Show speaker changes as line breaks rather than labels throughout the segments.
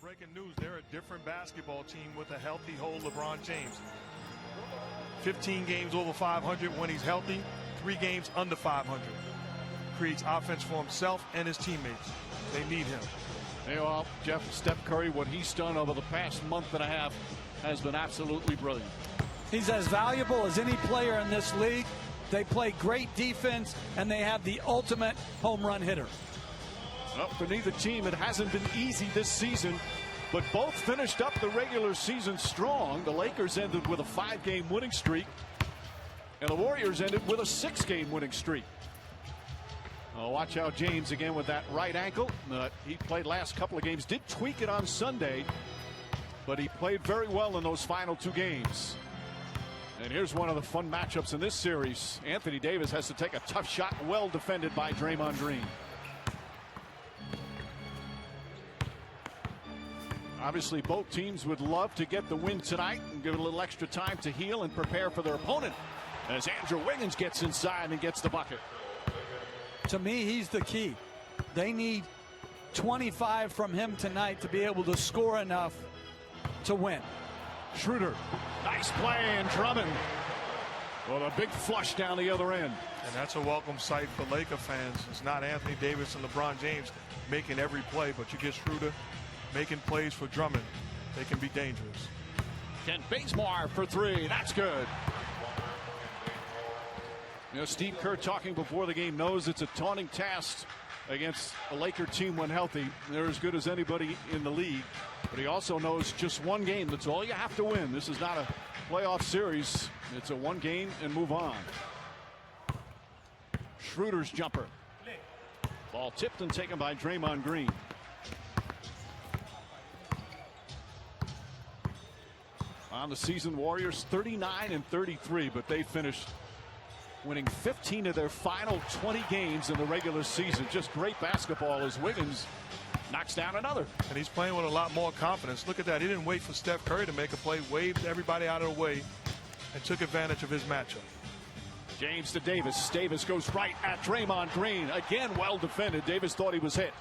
Breaking news, they're a different basketball team with a healthy whole LeBron James. 15 games over 500 when he's healthy, 3 games under 500. Creates offense for himself and his teammates. They need him.
Well, Jeff, Steph Curry, what he's done over the past month and a half has been absolutely brilliant.
He's as valuable as any player in this league. They play great defense, and they have the ultimate home run hitter.
Well, for neither team, it hasn't been easy this season, but both finished up the regular season strong. The Lakers ended with a 5-game winning streak, and the Warriors ended with a 6-game winning streak. Watch out, James again with that right ankle. He played last couple of games, did tweak it on Sunday, but he played very well in those final 2 games. And here's one of the fun matchups in this series. Anthony Davis has to take a tough shot, well defended by Draymond Green. Obviously, both teams would love to get the win tonight and give it a little extra time to heal and prepare for their opponent as Andrew Wiggins gets inside and gets the bucket.
To me, he's the key. They need 25 from him tonight to be able to score enough to win.
Schroeder, nice play, and Drummond with a big flush down the other end.
And that's a welcome sight for Laker fans. It's not Anthony Davis and LeBron James making every play, but you get Schroeder making plays for Drummond. They can be dangerous.
Kent Bazemore for 3. That's good. You know, Steve Kerr talking before the game knows it's a daunting task against a Laker team when healthy. They're as good as anybody in the league. But he also knows just one game. That's all you have to win. This is not a playoff series. It's a one game and move on. Schroeder's jumper. Ball tipped and taken by Draymond Green. On the season, Warriors 39-33, but they finished winning 15 of their final 20 games in the regular season. Just great basketball as Wiggins knocks down another.
And he's playing with a lot more confidence. Look at that. He didn't wait for Steph Curry to make a play, waved everybody out of the way, and took advantage of his matchup.
James to Davis. Davis goes right at Draymond Green. Again, well defended. Davis thought he was hit.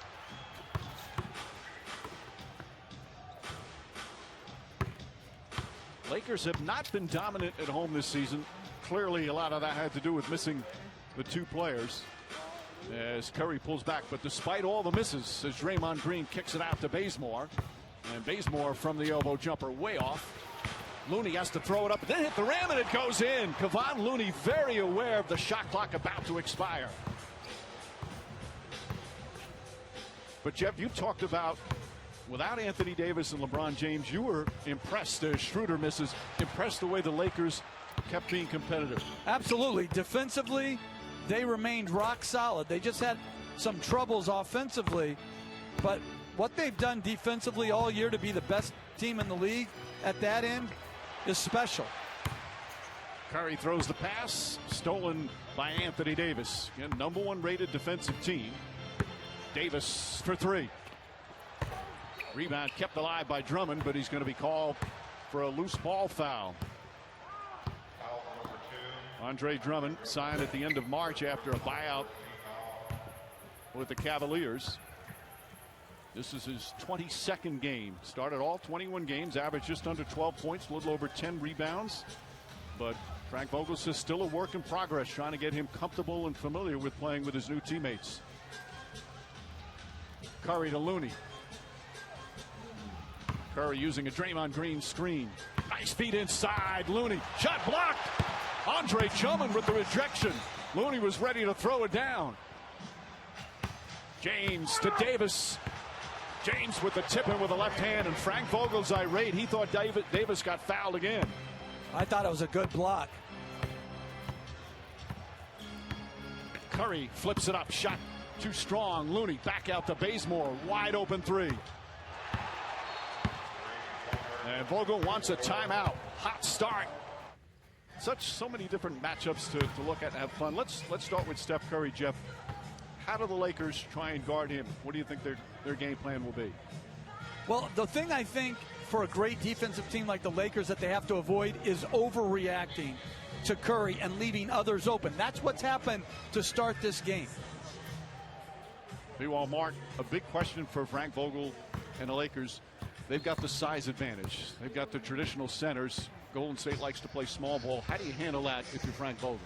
Lakers have not been dominant at home this season. Clearly, a lot of that had to do with missing the 2 players as Curry pulls back. But despite all the misses, as Draymond Green kicks it out to Bazemore, and Bazemore from the elbow jumper way off. Looney has to throw it up, then hit the rim, and it goes in. Kevon Looney very aware of the shot clock about to expire. But Jeff, you talked about without Anthony Davis and LeBron James, you were impressed as Schroeder misses, impressed the way the Lakers kept being competitive.
Absolutely. Defensively, they remained rock solid. They just had some troubles offensively. But what they've done defensively all year to be the best team in the league at that end is special.
Curry throws the pass, stolen by Anthony Davis. Again, #1 rated defensive team. Davis for 3. Rebound kept alive by Drummond, but he's going to be called for a loose ball foul. Andre Drummond signed at the end of March after a buyout with the Cavaliers. This is his 22nd game. Started all 21 games, averaged just under 12 points, a little over 10 rebounds. But Frank Vogel says still a work in progress, trying to get him comfortable and familiar with playing with his new teammates. Curry to Looney. Curry using a Draymond Green screen. Nice feed inside. Looney. Shot blocked. Andre Drummond with the rejection. Looney was ready to throw it down. James to Davis. James with the tip in with the left hand, and Frank Vogel's irate. He thought Davis got fouled again.
I thought it was a good block.
Curry flips it up. Shot too strong. Looney back out to Bazemore. Wide open 3. And Vogel wants a timeout. Hot start. So many different matchups to look at and have fun. Let's start with Steph Curry, Jeff. How do the Lakers try and guard him? What do you think their game plan will be?
Well, the thing I think for a great defensive team like the Lakers that they have to avoid is overreacting to Curry and leaving others open. That's what's happened to start this game.
Meanwhile, Mark, a big question for Frank Vogel and the Lakers. they've got the size advantage. They've got the traditional centers. Golden State likes to play small ball. How do you handle that if you're Frank Vogel?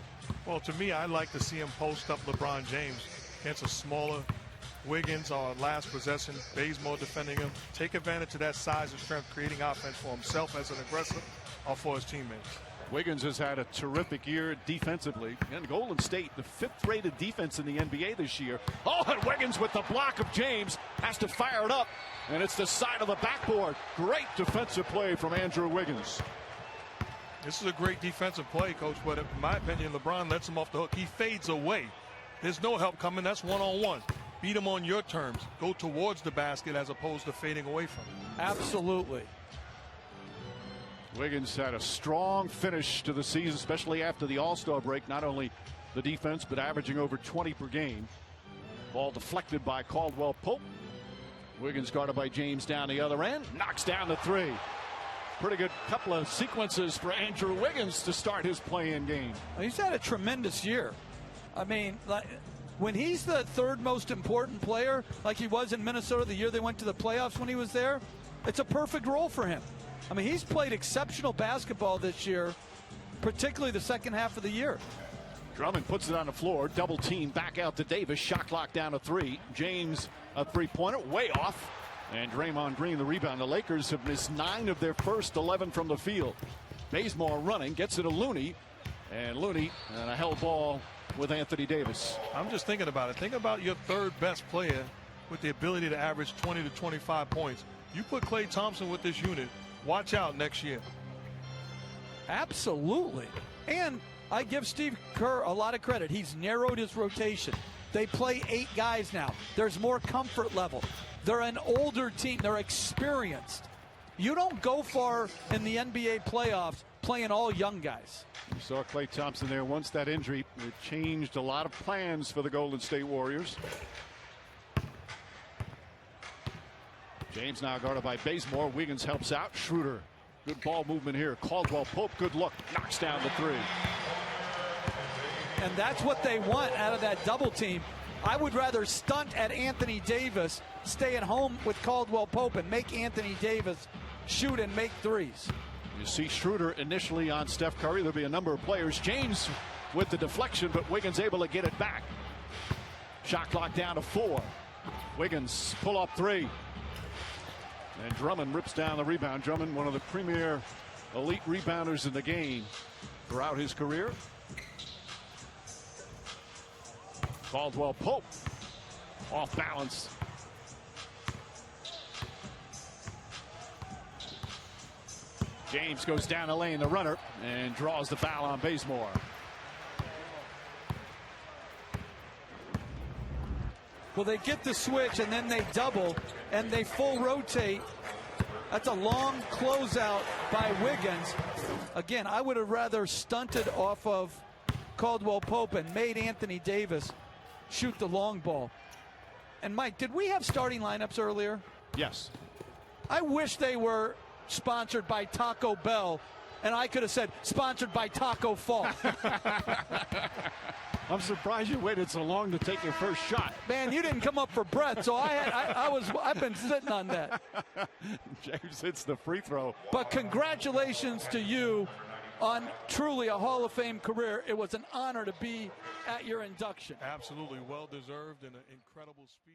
Well, to me, I like to see him post up LeBron James against a smaller Wiggins or last possession, Bazemore defending him. Take advantage of that size and strength, creating offense for himself as an aggressor or for his teammates.
Wiggins has had a terrific year defensively. And Golden State, the 5th-rated defense in the NBA this year. Oh, and Wiggins with the block of James has to fire it up. And it's the side of the backboard. Great defensive play from Andrew Wiggins.
This is a great defensive play, Coach, but in my opinion, LeBron lets him off the hook. He fades away. There's no help coming. That's one-on-one. Beat him on your terms. Go towards the basket as opposed to fading away from it.
Absolutely.
Wiggins had a strong finish to the season, especially after the All-Star break. Not only the defense, but averaging over 20 per game. Ball deflected by Caldwell Pope. Wiggins guarded by James down the other end. Knocks down the three. Pretty good couple of sequences for Andrew Wiggins to start his play-in game.
He's had a tremendous year. I mean, when he's the third most important player, like he was in Minnesota the year they went to the playoffs when he was there, it's a perfect role for him. I mean, he's played exceptional basketball this year, particularly the second half of the year.
Drummond puts it on the floor. Double team back out to Davis. Shot clock down to 3. James a three-pointer way off. And Draymond Green the rebound. The Lakers have missed 9 of their first 11 from the field. Bazemore running, gets it to Looney. And Looney and a held ball with Anthony Davis.
I'm just thinking about it. Think about your third best player with the ability to average 20 to 25 points. You put Klay Thompson with this unit, watch out next year.
Absolutely. And I give Steve Kerr a lot of credit. He's narrowed his rotation. They play 8 guys now. There's more comfort level. They're an older team. They're experienced. You don't go far in the NBA playoffs playing all young guys.
You saw Klay Thompson there. Once that injury, it changed a lot of plans for the Golden State Warriors. James now guarded by Bazemore. Wiggins helps out. Schroeder. Good ball movement here. Caldwell Pope, good look. Knocks down the 3.
And that's what they want out of that double team. I would rather stunt at Anthony Davis, stay at home with Caldwell Pope, and make Anthony Davis shoot and make threes.
You see Schroeder initially on Steph Curry. There'll be a number of players. James with the deflection, but Wiggins able to get it back. Shot clock down to 4. Wiggins pull up 3. And Drummond rips down the rebound. Drummond, one of the premier elite rebounders in the game throughout his career. Caldwell Pope off balance. James goes down the lane, the runner, and draws the foul on Bazemore.
Well, they get the switch and then they double and they full rotate. That's a long closeout by Wiggins. Again, I would have rather stunted off of Caldwell Pope and made Anthony Davis shoot the long ball. And Mike, did we have starting lineups earlier?
Yes.
I wish they were sponsored by Taco Bell and I could have said sponsored by Taco Fall.
I'm surprised you waited so long to take your first shot.
Man, you didn't come up for breath, so I've been sitting on that.
James hits the free throw.
But congratulations to you on truly a Hall of Fame career. It was an honor to be at your induction.
Absolutely well deserved and an incredible speech.